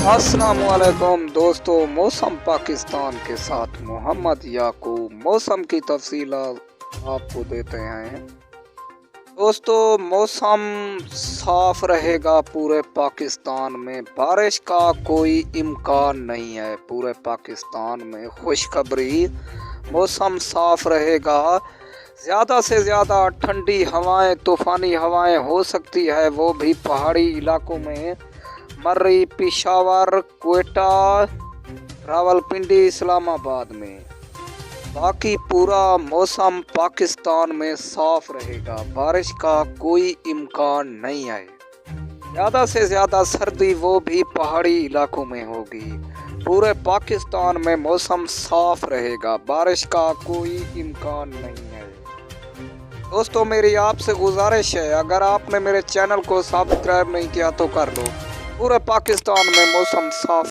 अस्सलाम वालेकुम दोस्तों, मौसम पाकिस्तान के साथ मोहम्मद याकूब मौसम की तफसीलात आपको देते हैं। दोस्तों, मौसम साफ रहेगा पूरे पाकिस्तान में, बारिश का कोई इम्कान नहीं है। पूरे पाकिस्तान में खुशखबरी, मौसम साफ रहेगा। ज़्यादा से ज़्यादा ठंडी हवाएं, तूफ़ानी हवाएं हो सकती है, वो भी पहाड़ी इलाकों में, मर्री, पेशावर, क्वेटा, रावलपिंडी, इस्लामाबाद में। बाकी पूरा मौसम पाकिस्तान में साफ रहेगा, बारिश का कोई इम्कान नहीं है। ज़्यादा से ज़्यादा सर्दी वो भी पहाड़ी इलाकों में होगी। पूरे पाकिस्तान में मौसम साफ रहेगा, बारिश का कोई इम्कान नहीं है। दोस्तों, मेरी आपसे गुजारिश है, अगर आपने मेरे चैनल को सब्सक्राइब नहीं किया तो कर लो। पूरे पाकिस्तान में मौसम साफ